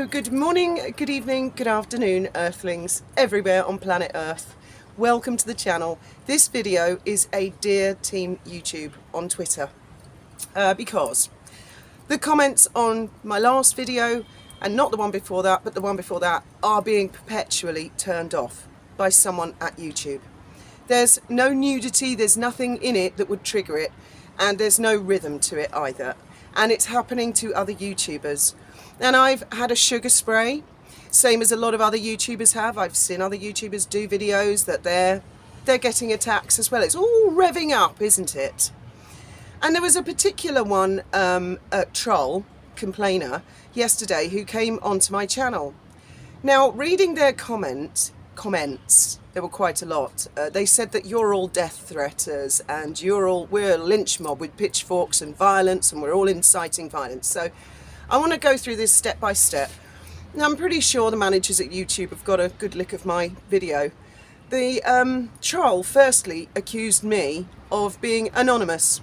So, good morning, good evening, good afternoon, Earthlings, everywhere on planet Earth. Welcome to the channel. This video is a Dear Team YouTube on Twitter because the comments on my last video, and not the one before that, but the one before that, are being perpetually turned off by someone at YouTube. There's no nudity, there's nothing in it that would trigger it, and there's no rhythm to it either. And it's happening to other YouTubers. And I've had a sugar spray, same as a lot of other YouTubers have. I've seen other YouTubers do videos that they're getting attacks as well. It's all revving up, isn't it? And there was a particular one, a troll, complainer, yesterday who came onto my channel. Now, reading their comments, there were quite a lot. They said that you're all death threaters and we're a lynch mob with pitchforks and violence, and we're all inciting violence. So I want to go through this step by step. Now, I'm pretty sure the managers at YouTube have got a good look of my video. The troll firstly accused me of being anonymous.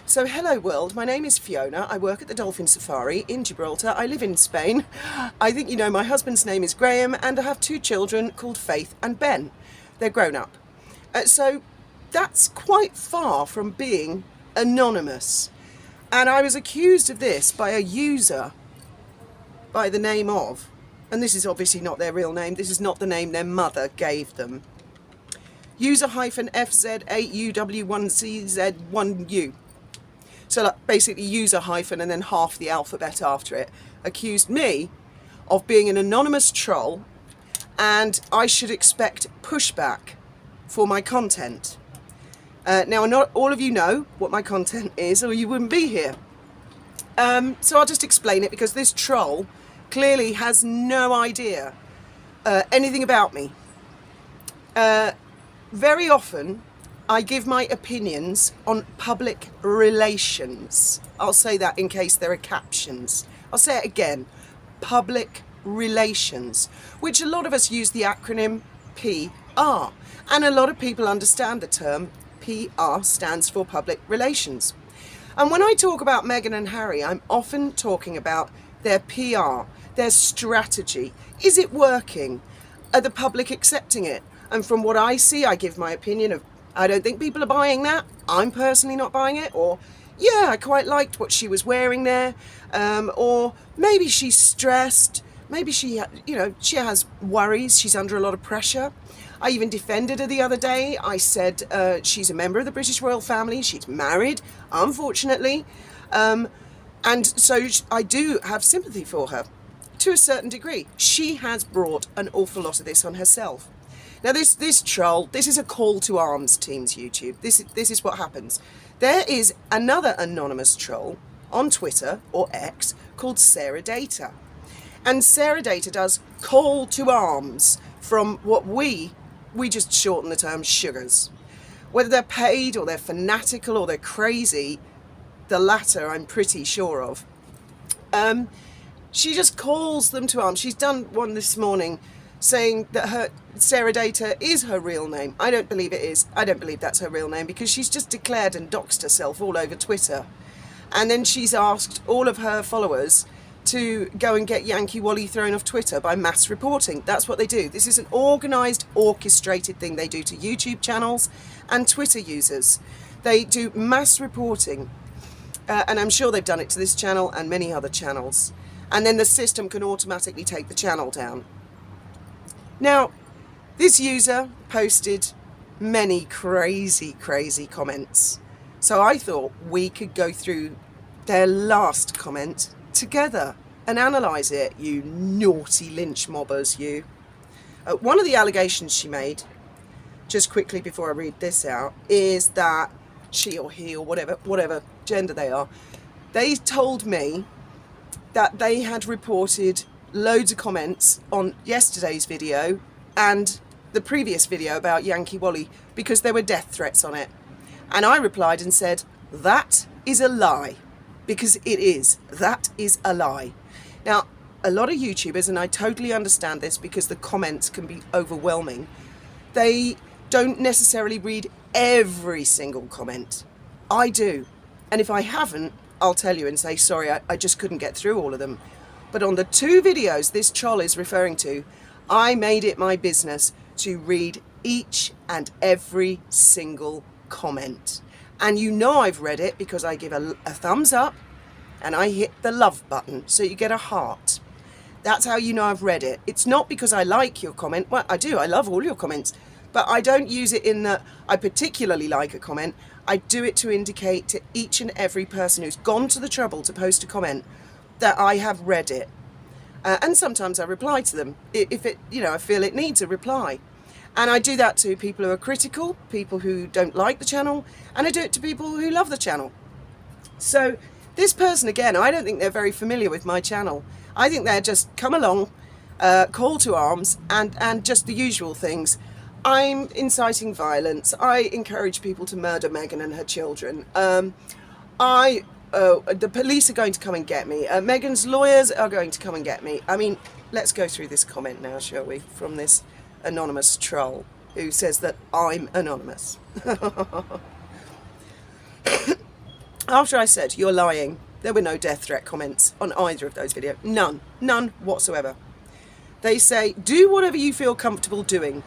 So, hello world, my name is Fiona, I work at the Dolphin Safari in Gibraltar, I live in Spain. I think you know my husband's name is Graham, and I have 2 children called Faith and Ben. They're grown up. So that's quite far from being anonymous. And I was accused of this by a user by the name of, and this is obviously not their real name, this is not the name their mother gave them, user-FZ8UW1CZ1U. So like basically user hyphen and then half the alphabet after it, accused me of being an anonymous troll, and I should expect pushback for my content. Now, not all of you know what my content is, or you wouldn't be here. So I'll just explain it, because this troll clearly has no idea anything about me. Very often I give my opinions on public relations. I'll say that in case there are captions. I'll say it again, public relations, which a lot of us use the acronym PR, and a lot of people understand the term PR stands for public relations. And when I talk about Meghan and Harry, I'm often talking about their PR, their strategy. Is it working? Are the public accepting it? And from what I see, I give my opinion of, I don't think people are buying that. I'm personally not buying it. Or, yeah, I quite liked what she was wearing there. Or maybe she's stressed. Maybe she has worries. She's under a lot of pressure. I even defended her the other day. I said she's a member of the British royal family. She's married, unfortunately. And so I do have sympathy for her to a certain degree. She has brought an awful lot of this on herself. Now, this troll, this is a call to arms, Teams YouTube. This is what happens. There is another anonymous troll on Twitter, or X, called Sarah Data. And Sarah Data does call to arms from what we just shorten the term sugars. Whether they're paid, or they're fanatical, or they're crazy, the latter I'm pretty sure of. She just calls them to arms. She's done one this morning saying that Sarah Data is her real name. I don't believe it is. I don't believe that's her real name, because she's just declared and doxed herself all over Twitter. And then she's asked all of her followers to go and get Yankee Wally thrown off Twitter by mass reporting. That's what they do. This is an organised, orchestrated thing they do to YouTube channels and Twitter users. They do mass reporting, and I'm sure they've done it to this channel and many other channels. And then the system can automatically take the channel down. Now, this user posted many crazy comments. So I thought we could go through their last comment together and analyse it, you naughty lynch mobbers, you. One of the allegations she made, just quickly before I read this out, is that she or he or whatever gender they are, they told me that they had reported loads of comments on yesterday's video and the previous video about Yankee Wally because there were death threats on it. And I replied and said, that is a lie. Because it is. That is a lie. Now, a lot of YouTubers, and I totally understand this because the comments can be overwhelming, they don't necessarily read every single comment. I do. And if I haven't, I'll tell you and say, sorry, I just couldn't get through all of them. But on the 2 videos this troll is referring to, I made it my business to read each and every single comment. And you know I've read it because I give a thumbs up and I hit the love button, so you get a heart. That's how you know I've read it. It's not because I like your comment. Well, I do. I love all your comments. But I don't use it in that I particularly like a comment. I do it to indicate to each and every person who's gone to the trouble to post a comment that I have read it. And sometimes I reply to them if it, I feel it needs a reply. And I do that to people who are critical, people who don't like the channel, and I do it to people who love the channel. So this person, again, I don't think they're very familiar with my channel. I think they're just come along, call to arms, and just the usual things. I'm inciting violence. I encourage people to murder Meghan and her children. The police are going to come and get me. Meghan's lawyers are going to come and get me. I mean, let's go through this comment now, shall we? From this anonymous troll who says that I'm anonymous. After I said, you're lying, there were no death threat comments on either of those videos. None whatsoever. They say, do whatever you feel comfortable doing.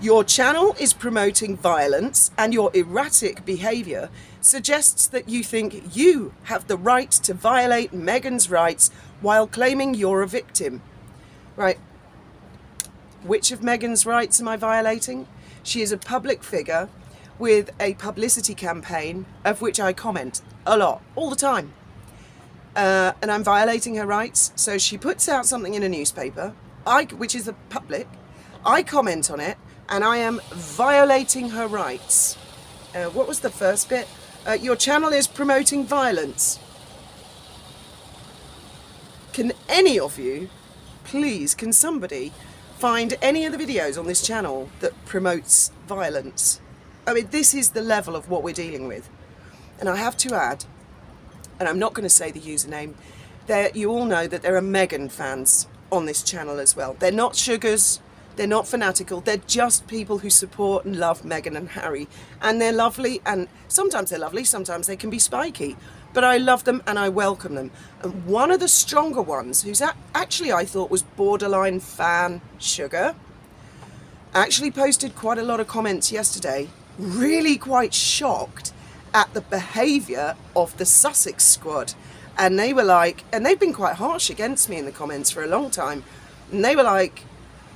Your channel is promoting violence and your erratic behaviour suggests that you think you have the right to violate Meghan's rights while claiming you're a victim. Right. Which of Meghan's rights am I violating? She is a public figure with a publicity campaign of which I comment a lot, all the time. And I'm violating her rights. So she puts out something in a newspaper, which is the public. I comment on it, and I am violating her rights. What was the first bit? Your channel is promoting violence. Can any of you, please, can somebody find any of the videos on this channel that promotes violence? I mean, this is the level of what we're dealing with. And I have to add, and I'm not going to say the username, you all know that there are Meghan fans on this channel as well. They're not sugars, they're not fanatical, they're just people who support and love Meghan and Harry. And they're lovely, and sometimes they're lovely, sometimes they can be spiky. But I love them and I welcome them. And one of the stronger ones, who's actually I thought was borderline fan sugar, actually posted quite a lot of comments yesterday, really quite shocked at the behaviour of the Sussex squad. And they were like, and they've been quite harsh against me in the comments for a long time, and they were like,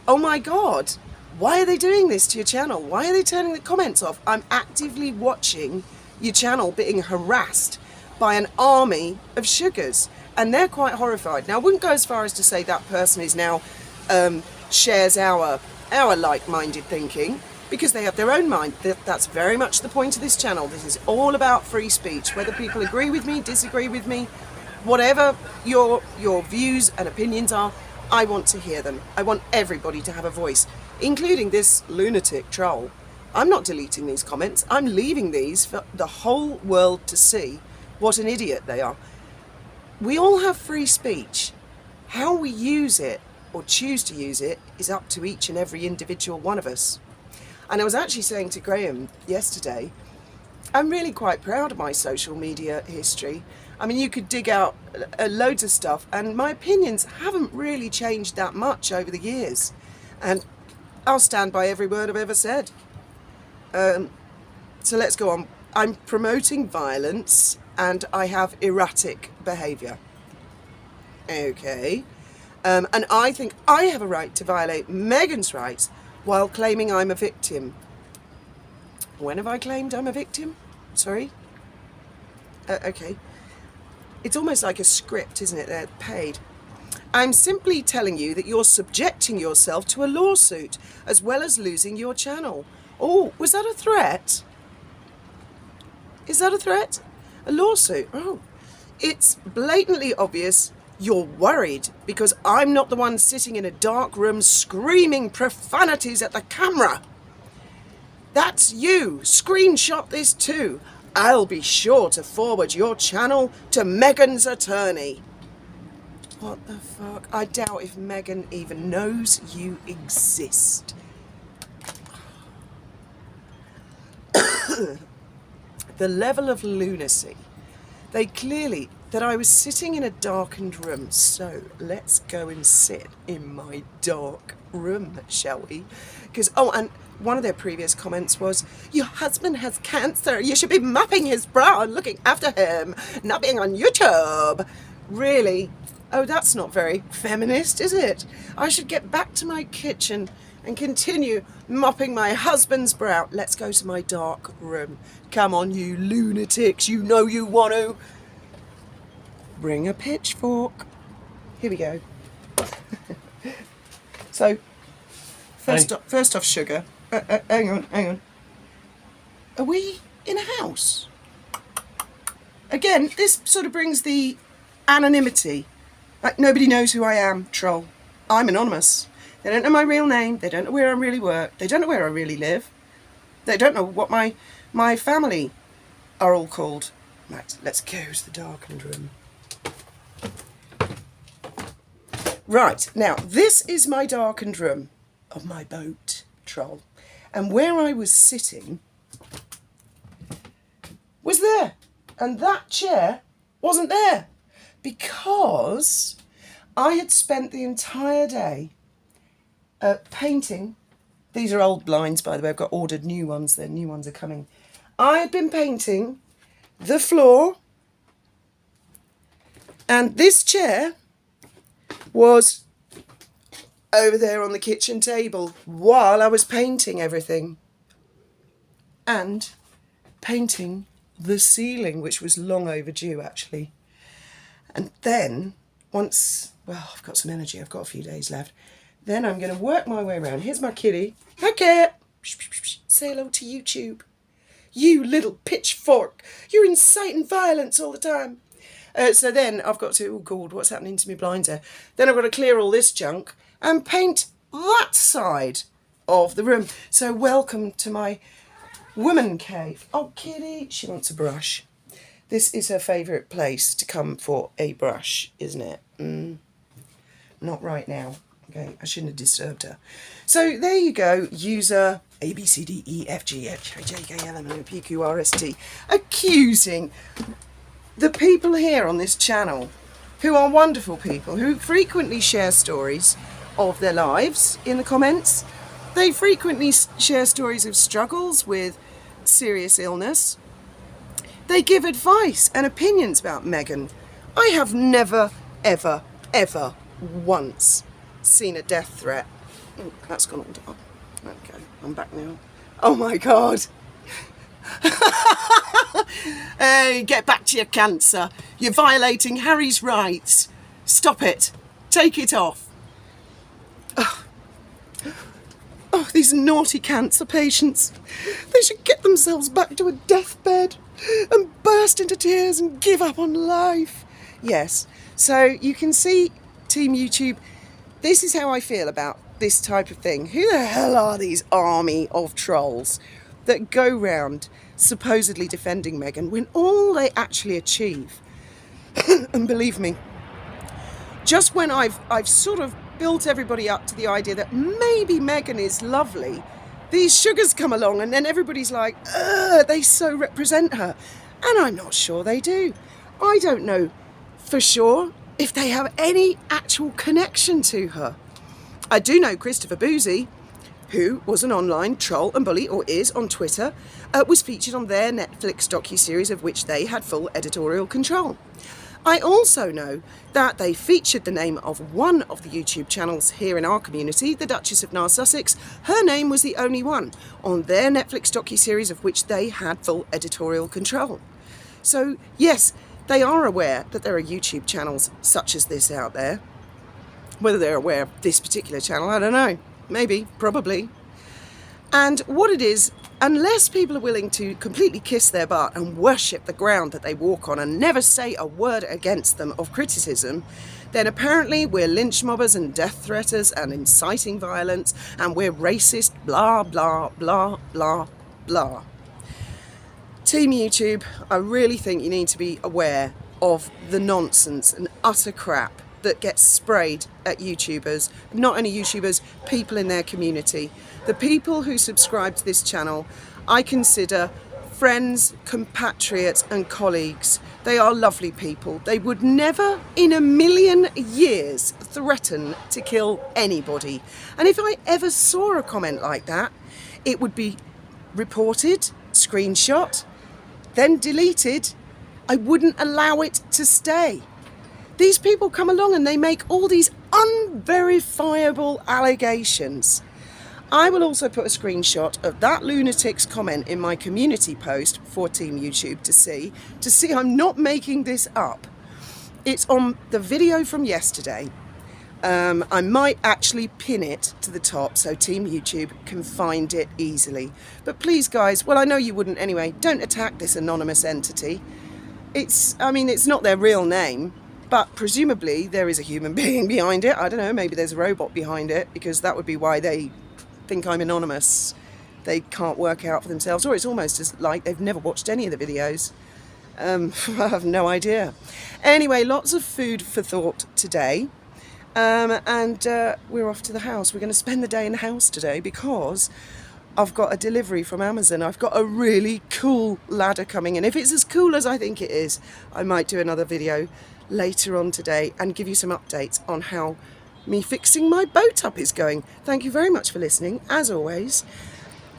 oh my God, why are they doing this to your channel? Why are they turning the comments off? I'm actively watching your channel being harassed by an army of sugars, and they're quite horrified. Now, I wouldn't go as far as to say that person is now shares our like-minded thinking, because they have their own mind. That's very much the point of this channel. This is all about free speech. Whether people agree with me, disagree with me, whatever your views and opinions are, I want to hear them. I want everybody to have a voice, including this lunatic troll. I'm not deleting these comments. I'm leaving these for the whole world to see what an idiot they are. We all have free speech. How we use it or choose to use it is up to each and every individual one of us. And I was actually saying to Graham yesterday, I'm really quite proud of my social media history. I mean, you could dig out loads of stuff, and my opinions haven't really changed that much over the years. And I'll stand by every word I've ever said. So let's go on. I'm promoting violence and I have erratic behaviour. Okay. And I think I have a right to violate Meghan's rights while claiming I'm a victim. When have I claimed I'm a victim? Sorry? Okay. It's almost like a script, isn't it? They're paid. I'm simply telling you that you're subjecting yourself to a lawsuit as well as losing your channel. Oh, was that a threat? Is that a threat? A lawsuit? Oh, it's blatantly obvious you're worried because I'm not the one sitting in a dark room screaming profanities at the camera. That's you. Screenshot this too. I'll be sure to forward your channel to Meghan's attorney. What the fuck? I doubt if Meghan even knows you exist. The level of lunacy. They clearly, that I was sitting in a darkened room. So let's go and sit in my dark room, shall we? Because, oh, and one of their previous comments was, your husband has cancer, you should be mopping his brow and looking after him, not being on YouTube. Really? Oh, that's not very feminist, is it? I should get back to my kitchen and continue mopping my husband's brow. Let's go to my dark room. Come on, you lunatics, you know you want to. Bring a pitchfork. Here we go. So, first off, sugar. Hang on. Are we in a house? Again, this sort of brings the anonymity. Like, nobody knows who I am, troll. I'm anonymous. They don't know my real name. They don't know where I really work. They don't know where I really live. They don't know what my family are all called. Right, let's go to the darkened room. Right, now this is my darkened room of my boat, troll. And where I was sitting was there. And that chair wasn't there because I had spent the entire day painting. These are old blinds, by the way. I've got ordered new ones. The new ones are coming. I had been painting the floor, and this chair was over there on the kitchen table while I was painting everything. And painting the ceiling, which was long overdue, actually. And then, once, well, I've got some energy, I've got a few days left, then I'm going to work my way around. Here's my kitty. Hi, cat. Say hello to YouTube. You little pitchfork. You're inciting violence all the time. So then I've got to, oh God, what's happening to my blinds there? Then I've got to clear all this junk and paint that side of the room. So welcome to my woman cave. Oh, kitty, she wants a brush. This is her favourite place to come for a brush, isn't it? Not right now. Okay, I shouldn't have disturbed her. So there you go, user A, B, C, D, E, F, G, H, I, J, K, L, M, N, O, P, Q, R, S, T, accusing the people here on this channel, who are wonderful people, who frequently share stories of their lives in the comments. They frequently share stories of struggles with serious illness. They give advice and opinions about Meghan. I have never, ever, ever once seen a death threat. Oh, that's gone all dark. Okay, I'm back now. Oh my God. Hey, get back to your cancer. You're violating Harry's rights. Stop it. Take it off. Oh, these naughty cancer patients. They should get themselves back to a deathbed and burst into tears and give up on life. Yes, so you can see, Team YouTube, this is how I feel about this type of thing. Who the hell are these army of trolls that go round supposedly defending Meghan when all they actually achieve, and believe me, just when I've sort of built everybody up to the idea that maybe Meghan is lovely, these sugars come along and then everybody's like, they so represent her. And I'm not sure they do. I don't know for sure if they have any actual connection to her. I do know Christopher Boozy, who was an online troll and bully, or is on Twitter, was featured on their Netflix docuseries of which they had full editorial control. I also know that they featured the name of one of the YouTube channels here in our community, the Duchess of Narsussex. Her name was the only one on their Netflix docuseries of which they had full editorial control. So yes, they are aware that there are YouTube channels such as this out there. Whether they're aware of this particular channel, I don't know. Maybe, probably. And what it is, unless people are willing to completely kiss their butt and worship the ground that they walk on and never say a word against them of criticism, then apparently we're lynch mobbers and death threaters and inciting violence and we're racist, blah, blah, blah, blah, blah. Team YouTube, I really think you need to be aware of the nonsense and utter crap that gets sprayed at YouTubers, not only YouTubers, people in their community. The people who subscribe to this channel, I consider friends, compatriots and colleagues. They are lovely people. They would never in a million years threaten to kill anybody. And if I ever saw a comment like that, it would be reported, screenshot, then deleted. I wouldn't allow it to stay. These people come along and they make all these unverifiable allegations. I will also put a screenshot of that lunatic's comment in my community post for Team YouTube to see I'm not making this up. It's on the video from yesterday. I might actually pin it to the top so Team YouTube can find it easily. But please guys, well I know you wouldn't anyway, don't attack this anonymous entity. It's not their real name, but presumably there is a human being behind it. I don't know, maybe there's a robot behind it, because that would be why they think I'm anonymous. They can't work out for themselves, or it's almost as like they've never watched any of the videos. I have no idea. Anyway, lots of food for thought today. And we're off to the house. We're going to spend the day in the house today because I've got a delivery from Amazon. I've got a really cool ladder coming in. If it's as cool as I think it is, I might do another video later on today and give you some updates on how me fixing my boat up is going. Thank you very much for listening. As always,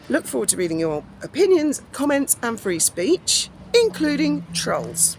look forward to reading your opinions, comments and free speech, including trolls.